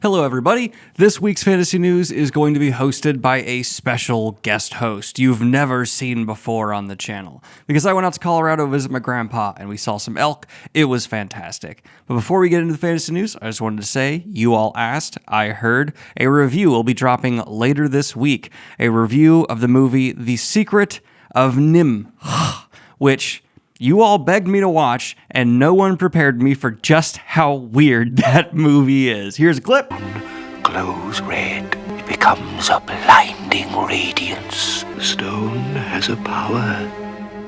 Hello everybody, this week's Fantasy News is going to be hosted by a special guest host you've never seen before on the channel. Because I went out to Colorado to visit my grandpa and we saw some elk, it was fantastic. But before we get into the Fantasy News, I just wanted to say, you all asked, I heard, a review will be dropping later this week. A review of the movie The Secret of NIMH, which you all begged me to watch, and no one prepared me for just how weird that movie is. Here's a clip. Glows red. It becomes a blinding radiance. The stone has a power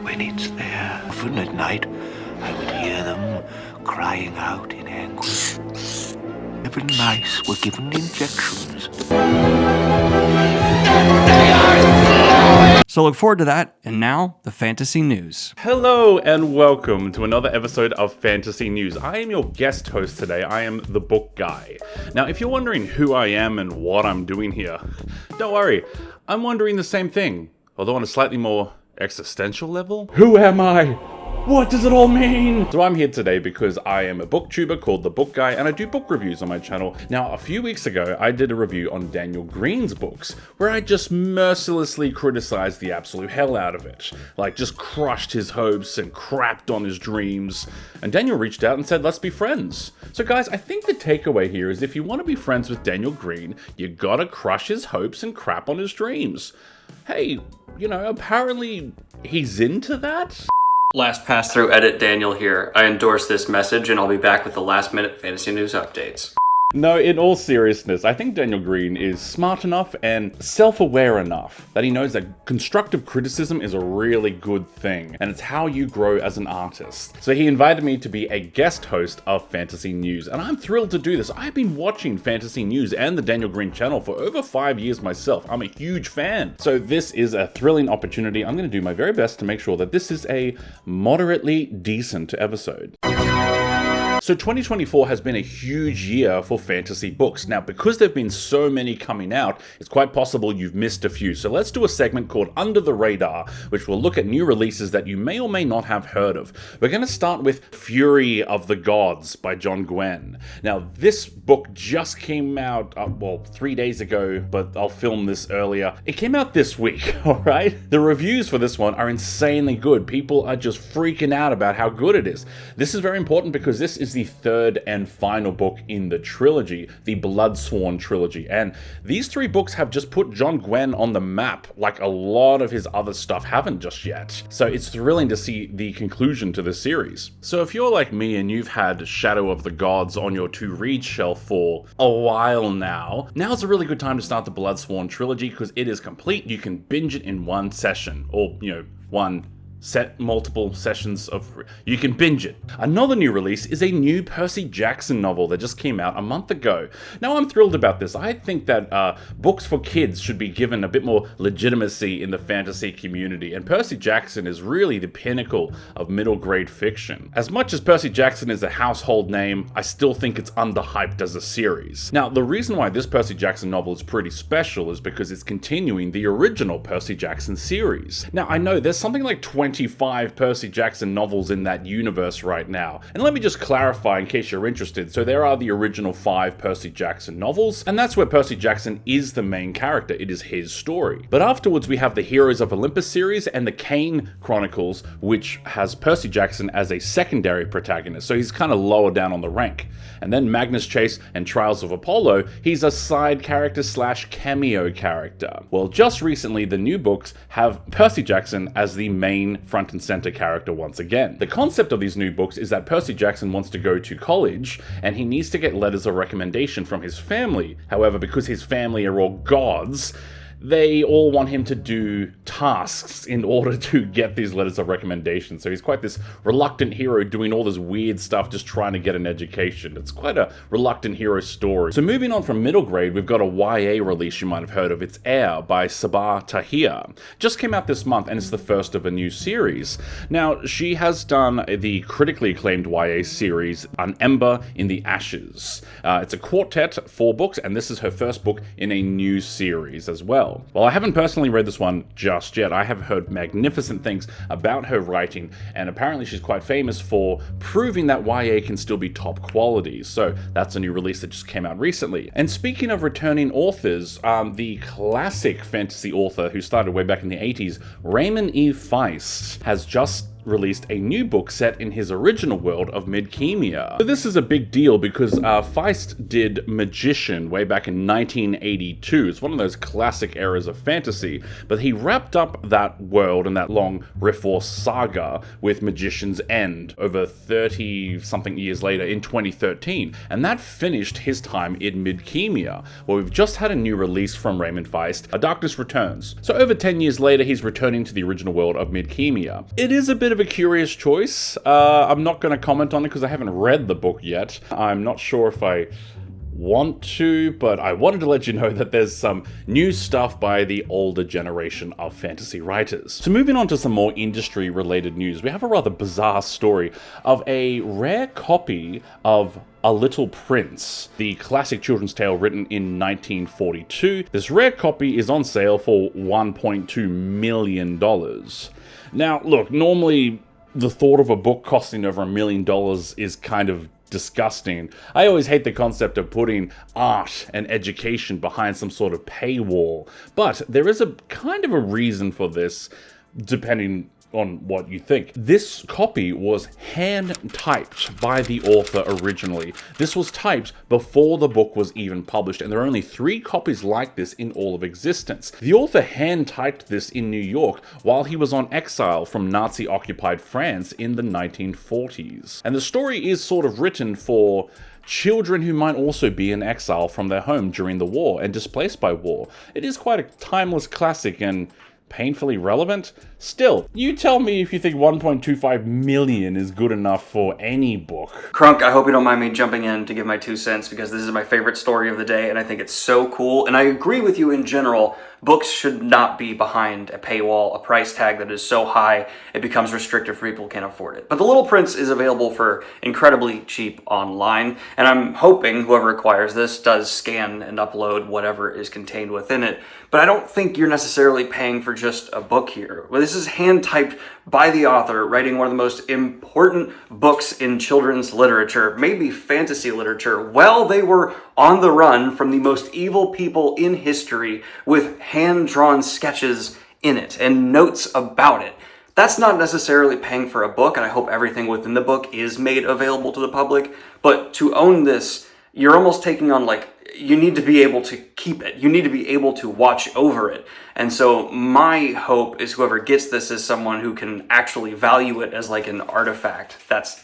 when it's there. Often at night, I would hear them crying out in anguish. 7 mice were given injections. So look forward to that, and now, the Fantasy News. Hello and welcome to another episode of Fantasy News. I am your guest host today. I am the book guy. Now, if you're wondering who I am and what I'm doing here, don't worry, I'm wondering the same thing, although on a slightly more existential level. Who am I? What does it all mean? So I'm here today because I am a booktuber called The Book Guy and I do book reviews on my channel. Now, a few weeks ago, I did a review on Daniel Green's books where I just mercilessly criticized the absolute hell out of it. Like, just crushed his hopes and crapped on his dreams. And Daniel reached out and said, let's be friends. So guys, I think the takeaway here is if you want to be friends with Daniel Green, you gotta crush his hopes and crap on his dreams. Hey, you know, apparently he's into that? Last pass-through edit Daniel here. I endorse this message and I'll be back with the last-minute fantasy news updates. No, in all seriousness, I think Daniel Green is smart enough and self-aware enough that he knows that constructive criticism is a really good thing, and it's how you grow as an artist. So he invited me to be a guest host of Fantasy News, and I'm thrilled to do this. I've been watching Fantasy News and the Daniel Green channel for over 5 years myself. I'm a huge fan. So this is a thrilling opportunity. I'm going to do my very best to make sure that this is a moderately decent episode. So 2024 has been a huge year for fantasy books. Now, because there've been so many coming out, it's quite possible you've missed a few. So let's do a segment called Under the Radar, which will look at new releases that you may or may not have heard of. We're going to start with Fury of the Gods by John Gwynne. Now, this book just came out, 3 days ago, but I'll film this earlier. It came out this week, all right? The reviews for this one are insanely good. People are just freaking out about how good it is. This is very important because this is the third and final book in the trilogy, the Bloodsworn trilogy. And these 3 books have just put John Gwynne on the map, like a lot of his other stuff haven't just yet. So it's thrilling to see the conclusion to the series. So if you're like me and you've had Shadow of the Gods on your to-read shelf for a while now's a really good time to start the Bloodsworn trilogy because it is complete. You can binge it in one session, or, multiple sessions of... You can binge it. Another new release is a new Percy Jackson novel that just came out a month ago. Now, I'm thrilled about this. I think that books for kids should be given a bit more legitimacy in the fantasy community, and Percy Jackson is really the pinnacle of middle grade fiction. As much as Percy Jackson is a household name, I still think it's underhyped as a series. Now, the reason why this Percy Jackson novel is pretty special is because it's continuing the original Percy Jackson series. Now, I know there's something like 25 Percy Jackson novels in that universe right now. And let me just clarify in case you're interested. So there are the original 5 Percy Jackson novels, and that's where Percy Jackson is the main character. It is his story. But afterwards we have the Heroes of Olympus series and the Kane Chronicles, which has Percy Jackson as a secondary protagonist. So he's kind of lower down on the rank. And then Magnus Chase and Trials of Apollo, he's a side character / cameo character. Well, just recently the new books have Percy Jackson as the main front and center character once again. The concept of these new books is that Percy Jackson wants to go to college and he needs to get letters of recommendation from his family. However, because his family are all gods, they all want him to do tasks in order to get these letters of recommendation. So he's quite this reluctant hero doing all this weird stuff just trying to get an education. It's quite a reluctant hero story. So moving on from middle grade, we've got a YA release you might have heard of. It's Heir by Sabah Tahir. Just came out this month and it's the first of a new series. Now, she has done the critically acclaimed YA series, An Ember in the Ashes. It's a quartet, 4 books, and this is her first book in a new series as well. well. While I haven't personally read this one just yet, I have heard magnificent things about her writing, and apparently she's quite famous for proving that YA can still be top quality. So that's a new release that just came out recently. And speaking of returning authors, the classic fantasy author who started way back in the 80s, Raymond E. Feist, has just released a new book set in his original world of Midkemia. So this is a big deal because Feist did Magician way back in 1982. It's one of those classic eras of fantasy, but he wrapped up that world and that long riff or saga with Magician's End over 30-something years later in 2013, and that finished his time in Midkemia, where we've just had a new release from Raymond Feist, A Darkness Returns. So over 10 years later, he's returning to the original world of Midkemia. It is a bit of a curious choice. I'm not going to comment on it because I haven't read the book yet. I'm not sure if I want to, but I wanted to let you know that there's some new stuff by the older generation of fantasy writers. So moving on to some more industry related news, we have a rather bizarre story of a rare copy of A Little Prince, the classic children's tale written in 1942. This rare copy is on sale for $1.2 million. Now, look, normally the thought of a book costing over $1 million is kind of disgusting. I always hate the concept of putting art and education behind some sort of paywall, but there is a kind of a reason for this, depending on what you think. This copy was hand-typed by the author originally. This was typed before the book was even published, and there are only 3 copies like this in all of existence. The author hand-typed this in New York while he was on exile from Nazi-occupied France in the 1940s. And the story is sort of written for children who might also be in exile from their home during the war and displaced by war. It is quite a timeless classic and painfully relevant. Still, you tell me if you think 1.25 million is good enough for any book. Crunk, I hope you don't mind me jumping in to give my 2 cents because this is my favorite story of the day and I think it's so cool. And I agree with you in general, books should not be behind a paywall, a price tag that is so high it becomes restrictive for people who can't afford it. But The Little Prince is available for incredibly cheap online, and I'm hoping whoever acquires this does scan and upload whatever is contained within it. But I don't think you're necessarily paying for just a book here. Well, this is hand-typed by the author, writing one of the most important books in children's literature, maybe fantasy literature, while they were on the run from the most evil people in history, with hand-drawn sketches in it and notes about it. That's not necessarily paying for a book, and I hope everything within the book is made available to the public, but to own this, you're almost taking on, like, you need to be able to keep it. You need to be able to watch over it. And so my hope is whoever gets this is someone who can actually value it as like an artifact.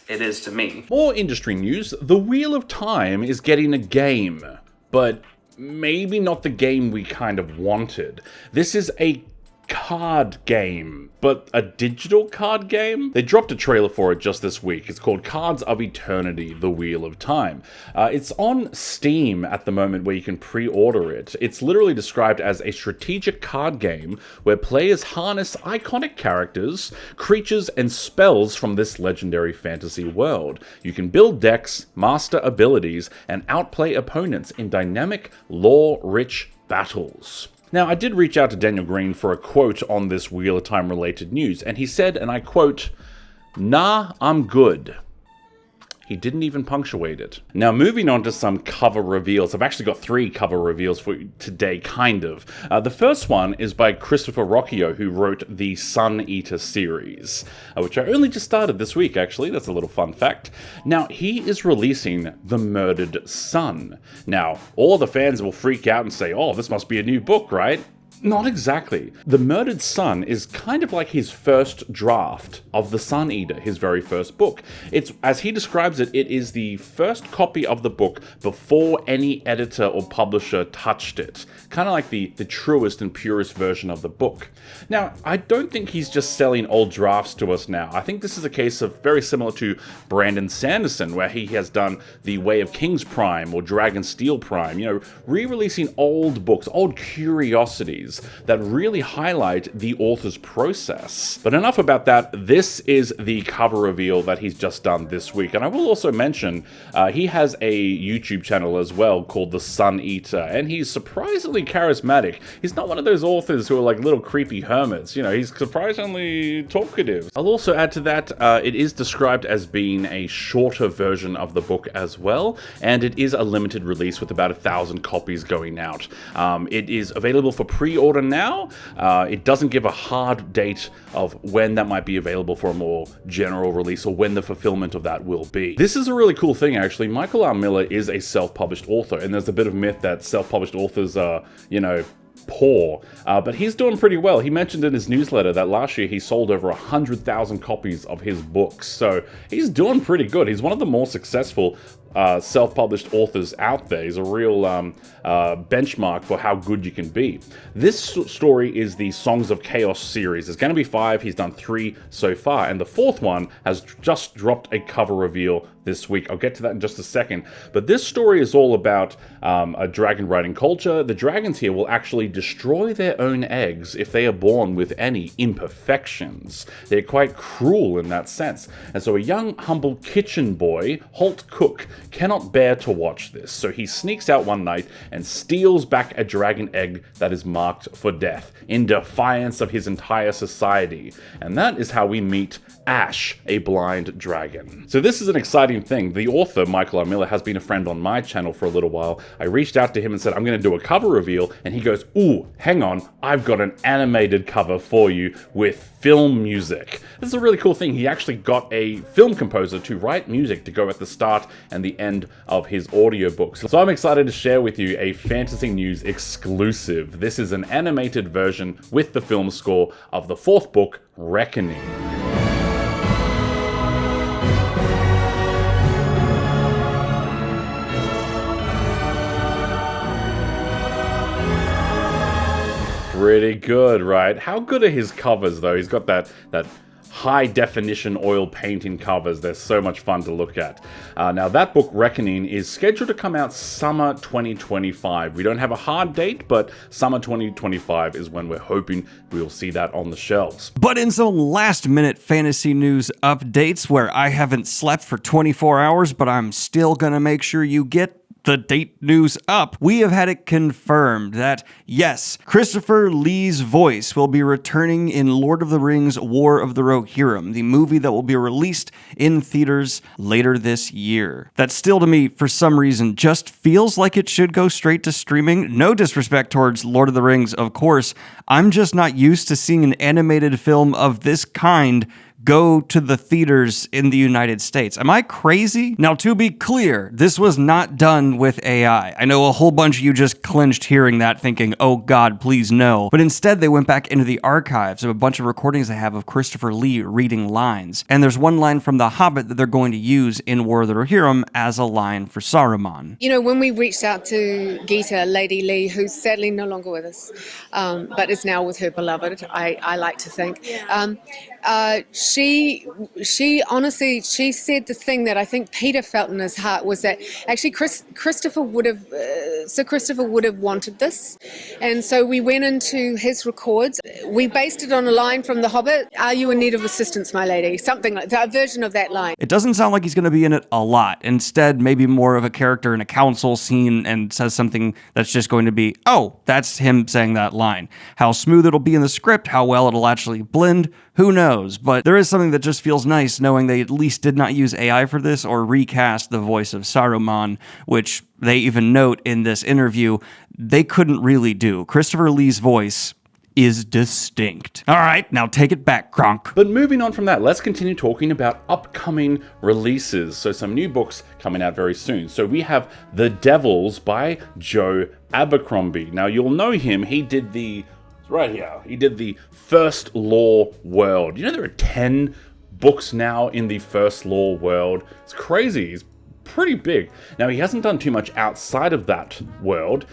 It is to me. More industry news, The Wheel of Time is getting a game, but maybe not the game we kind of wanted. This is a card game, but a digital card game? They dropped a trailer for it just this week. It's called Cards of Eternity, The Wheel of Time. It's on Steam at the moment where you can pre-order it. It's literally described as a strategic card game where players harness iconic characters, creatures, and spells from this legendary fantasy world. You can build decks, master abilities, and outplay opponents in dynamic, lore-rich battles. Now, I did reach out to Daniel Green for a quote on this Wheel of Time related news, and he said, and I quote, "Nah, I'm good." He didn't even punctuate it. Now, moving on to some cover reveals. I've actually got 3 cover reveals for you today, kind of. The first one is by Christopher Rocchio, who wrote the Sun Eater series, which I only just started this week, actually. That's a little fun fact. Now, he is releasing The Murdered Sun. Now, all the fans will freak out and say, oh, this must be a new book, right? Not exactly. The Murdered Sun is kind of like his first draft of The Sun Eater, his very first book. It's, as he describes it, it is the first copy of the book before any editor or publisher touched it. Kind of like the truest and purest version of the book. Now, I don't think he's just selling old drafts to us now. I think this is a case of very similar to Brandon Sanderson, where he has done The Way of Kings Prime or Dragon Steel Prime, you know, re-releasing old books, old curiosities. stories that really highlight the author's process. But enough about that. This is the cover reveal that he's just done this week. And I will also mention he has a YouTube channel as well called The Sun Eater, and he's surprisingly charismatic. He's not one of those authors who are like little creepy hermits, you know, he's surprisingly talkative. I'll also add to that, it is described as being a shorter version of the book as well, and it is a limited release with about 1,000 copies going out. It is available for pre-order now. It doesn't give a hard date of when that might be available for a more general release or when the fulfillment of that will be. This is a really cool thing, actually. Michael R. Miller is a self-published author, and there's a bit of myth that self-published authors are, you know, poor, but he's doing pretty well. He mentioned in his newsletter that last year he sold over 100,000 copies of his books, so he's doing pretty good. He's one of the more successful self-published authors out there. He's a real benchmark for how good you can be. This story is the Songs of Chaos series. There's going to be 5. He's done 3 so far, and the 4th one has just dropped a cover reveal this week. I'll get to that in just a second. But this story is all about a dragon riding culture. The dragons here will actually destroy their own eggs if they are born with any imperfections. They're quite cruel in that sense. And so a young, humble kitchen boy, Holt Cook, cannot bear to watch this. So he sneaks out one night and steals back a dragon egg that is marked for death, in defiance of his entire society. And that is how we meet Ash, a blind dragon. So this is an exciting thing. The author, Michael R. Miller, has been a friend on my channel for a little while. I reached out to him and said, I'm going to do a cover reveal, and he goes, ooh, hang on, I've got an animated cover for you with film music. This is a really cool thing. He actually got a film composer to write music to go at the start and the end of his audiobooks. So I'm excited to share with you a Fantasy News exclusive. This is an animated version with the film score of the 4th book, Reckoning. Pretty good, right? How good are his covers, though? He's got that high definition oil painting covers. They're so much fun to look at. Now that book, Reckoning, is scheduled to come out summer 2025. We don't have a hard date, but summer 2025 is when we're hoping we'll see that on the shelves. But in some last minute fantasy news updates where I haven't slept for 24 hours, but I'm still gonna make sure you get the date news up, we have had it confirmed that, yes, Christopher Lee's voice will be returning in Lord of the Rings War of the Rohirrim, the movie that will be released in theaters later this year. That still, to me, for some reason, just feels like it should go straight to streaming. No disrespect towards Lord of the Rings, of course. I'm just not used to seeing an animated film of this kind go to the theaters in the United States. Am I crazy? Now, to be clear, this was not done with AI. I know a whole bunch of you just clinched hearing that, thinking, oh God, please no. But instead, they went back into the archives of a bunch of recordings they have of Christopher Lee reading lines. And there's one line from The Hobbit that they're going to use in War of the Rohirrim as a line for Saruman. You know, when we reached out to Gita, Lady Lee, who's sadly no longer with us, but is now with her beloved, I like to think, she honestly, she said the thing that I think Peter felt in his heart was that actually Sir Christopher would have wanted this. And so we went into his records. We based it on a line from The Hobbit, "Are you in need of assistance, my lady?" Something like that, a version of that line. It doesn't sound like he's going to be in it a lot. Instead, maybe more of a character in a council scene and says something that's just going to be, oh, that's him saying that line. How smooth it'll be in the script, how well it'll actually blend, who knows? But there is something that just feels nice knowing they at least did not use AI for this or recast the voice of Saruman, which they even note in this interview they couldn't really do. Christopher Lee's voice is distinct. All right, now take it back, Kronk. But moving on from that, let's continue talking about upcoming releases. So some new books coming out very soon. So we have The Devils by Joe Abercrombie. Now you'll know him. He did the First Law world. You know there are 10 books now in the First Law world. It's crazy. He's pretty big. Now, he hasn't done too much outside of that world,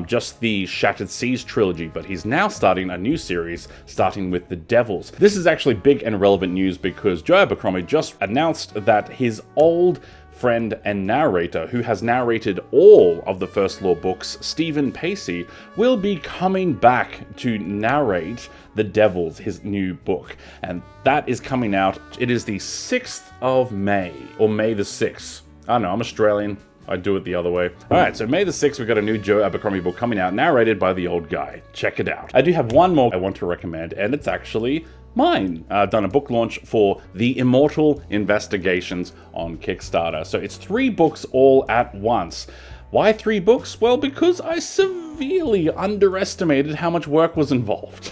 just the Shattered Seas trilogy, but he's now starting a new series, starting with The Devils. This is actually big and relevant news because Joe Abercrombie just announced that his old friend and narrator who has narrated all of the First Law books, Stephen Pacy, will be coming back to narrate The Devils, his new book. And that is coming out, it is the 6th of May, or May the 6th. I don't know, I'm Australian. I do it the other way. Alright, so May the 6th, we've got a new Joe Abercrombie book coming out, narrated by the old guy. Check it out. I do have one more I want to recommend, and it's actually mine. I've done a book launch for the Immortal Investigations on Kickstarter. So it's 3 books all at once. Why 3 books? Well, because I severely underestimated how much work was involved.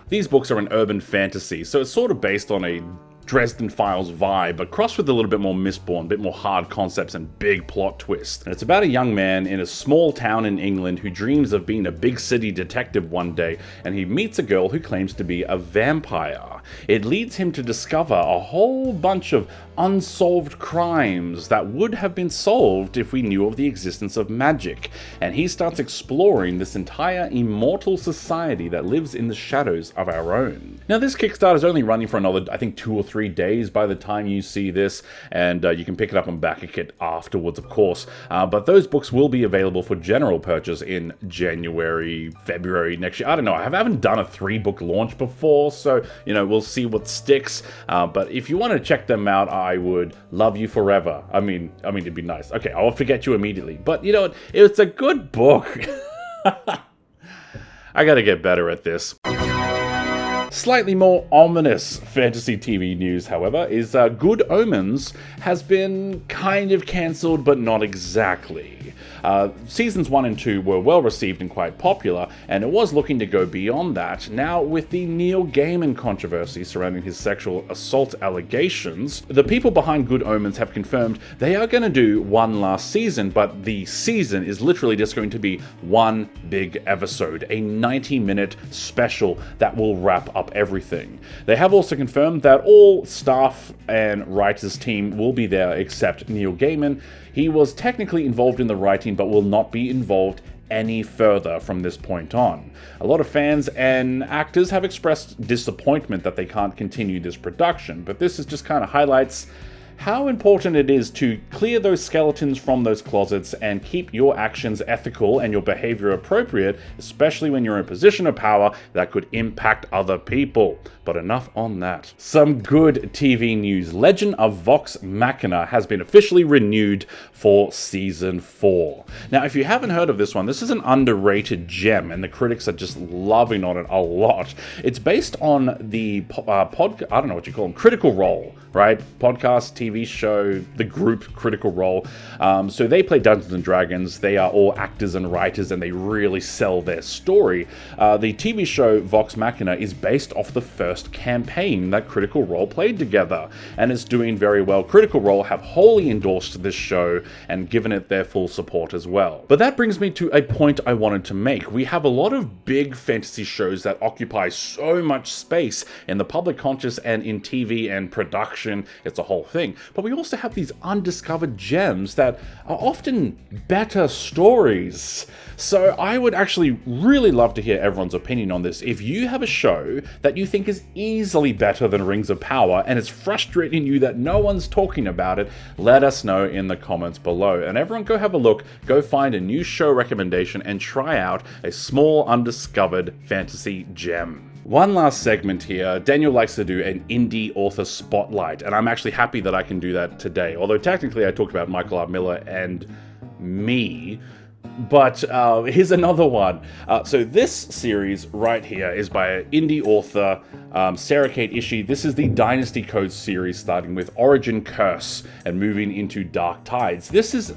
These books are an urban fantasy, so it's sort of based on a Dresden Files vibe, but crossed with a little bit more Mistborn, a bit more hard concepts and big plot twists. And it's about a young man in a small town in England who dreams of being a big city detective one day, and he meets a girl who claims to be a vampire. It leads him to discover a whole bunch of unsolved crimes that would have been solved if we knew of the existence of magic, and he starts exploring this entire immortal society that lives in the shadows of our own. Now, this Kickstarter is only running for another, I think, 2 or 3 days by the time you see this, and you can pick it up and back it afterwards, of course, but those books will be available for general purchase in January, February next year. I don't know, I haven't done a 3-book launch before, so, you know, we'll see what sticks, but if you want to check them out, I would love you forever. I mean, it'd be nice. Okay, I'll forget you immediately, but you know what? It's a good book. I gotta get better at this. Slightly more ominous fantasy TV news, however, is Good Omens has been kind of cancelled, but not exactly. Seasons 1 and 2 were well received and quite popular, and it was looking to go beyond that. Now, with the Neil Gaiman controversy surrounding his sexual assault allegations, the people behind Good Omens have confirmed they are going to do one last season, but the season is literally just going to be one big episode, a 90-minute special that will wrap up everything. They have also confirmed that all staff and writers team will be there except Neil Gaiman. He was technically involved in the writing, but will not be involved any further from this point on. A lot of fans and actors have expressed disappointment that they can't continue this production, but this is just kind of highlights how important it is to clear those skeletons from those closets and keep your actions ethical and your behavior appropriate, especially when you're in a position of power that could impact other people. But enough on that. Some good TV news. Legend of Vox Machina has been officially renewed for Season 4. Now, if you haven't heard of this one, this is an underrated gem, and the critics are just loving on it a lot. It's based on the I don't know what you call them, Critical Role, right? Podcast, TV show, the group Critical Role. So they play Dungeons and Dragons. They are all actors and writers, and they really sell their story. The TV show Vox Machina is based off the first campaign that Critical Role played together, and it's doing very well. Critical Role have wholly endorsed this show and given it their full support as well. But that brings me to a point I wanted to make. We have a lot of big fantasy shows that occupy so much space in the public conscious and in TV and production. It's a whole thing. But we also have these undiscovered gems that are often better stories. So I would actually really love to hear everyone's opinion on this. If you have a show that you think is easily better than Rings of Power and it's frustrating you that no one's talking about it, let us know in the comments below. And everyone go have a look, go find a new show recommendation and try out a small undiscovered fantasy gem. One last segment here. Daniel likes to do an indie author spotlight, and I'm actually happy that I can do that today. Although technically I talked about Michael R. Miller and me, but here's another one. So this series right here is by an indie author, Sarah Kate Ishii. This is the Dynasty Code series, starting with Origin Curse and moving into Dark Tides. This is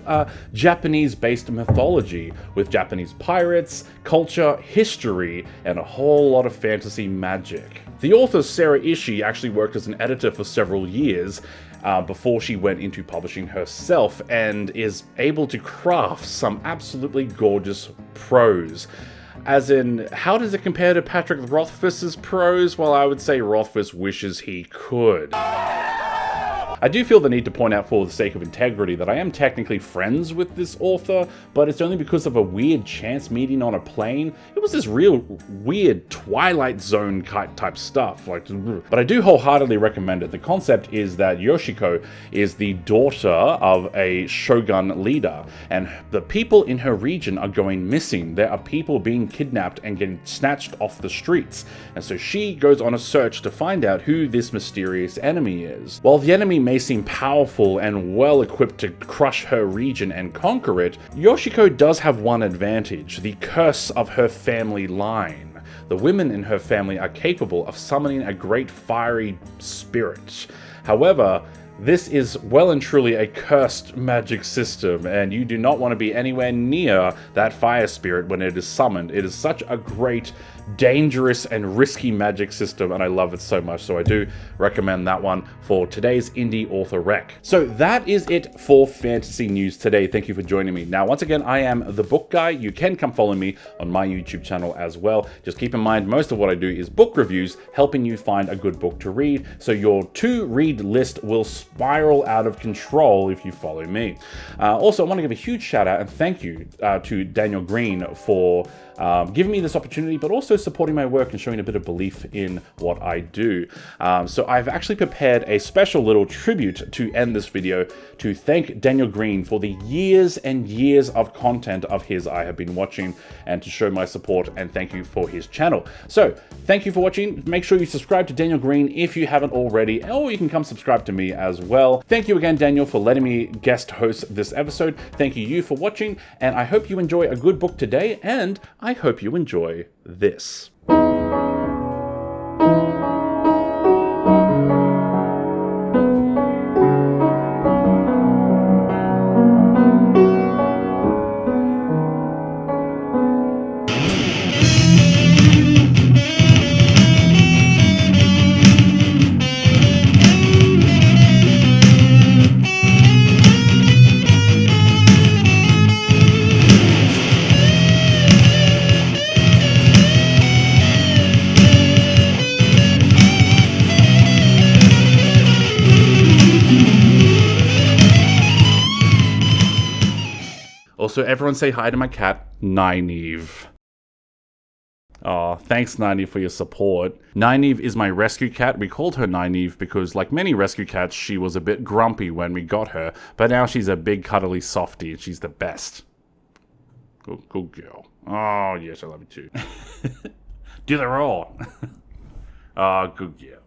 Japanese-based mythology with Japanese pirates, culture, history, and a whole lot of fantasy magic. The author, Sarah Ishii, actually worked as an editor for several years before she went into publishing herself, and is able to craft some absolutely gorgeous prose. As in, how does it compare to Patrick Rothfuss's prose? Well, I would say Rothfuss wishes he could. I do feel the need to point out, for the sake of integrity, that I am technically friends with this author, but it's only because of a weird chance meeting on a plane. It was this real weird Twilight Zone type stuff. But I do wholeheartedly recommend it. The concept is that Yoshiko is the daughter of a shogun leader, and the people in her region are going missing. There are people being kidnapped and getting snatched off the streets, and so she goes on a search to find out who this mysterious enemy is. While the enemy may seem powerful and well equipped to crush her region and conquer it, Yoshiko does have one advantage: the curse of her family line. The women in her family are capable of summoning a great fiery spirit. However, this is well and truly a cursed magic system, and you do not want to be anywhere near that fire spirit when it is summoned. It is such a great, dangerous, and risky magic system, and I love it so much, so I do recommend that one for today's indie author rec. So that is it for fantasy news today. Thank you for joining me. Now, once again, I am the book guy. You can come follow me on my YouTube channel as well. Just keep in mind, most of what I do is book reviews, helping you find a good book to read, so your to-read list will spiral out of control if you follow me. Also, I want to give a huge shout out and thank you to Daniel Green for giving me this opportunity, but also supporting my work and showing a bit of belief in what I do. So I've actually prepared a special little tribute to end this video to thank Daniel Green for the years and years of content of his I have been watching, and to show my support and thank you for his channel. So thank you for watching. Make sure you subscribe to Daniel Green if you haven't already, or you can come subscribe to me as well. Thank you again, Daniel, for letting me guest host this episode. Thank you for watching, and I hope you enjoy a good book today, and I hope you enjoy this. Also, everyone say hi to my cat, Nynaeve. Oh, thanks, Nynaeve, for your support. Nynaeve is my rescue cat. We called her Nynaeve because, like many rescue cats, she was a bit grumpy when we got her, but now she's a big, cuddly softie, and she's the best. Good girl. Oh, yes, I love you too. Do the roar. Oh, good girl.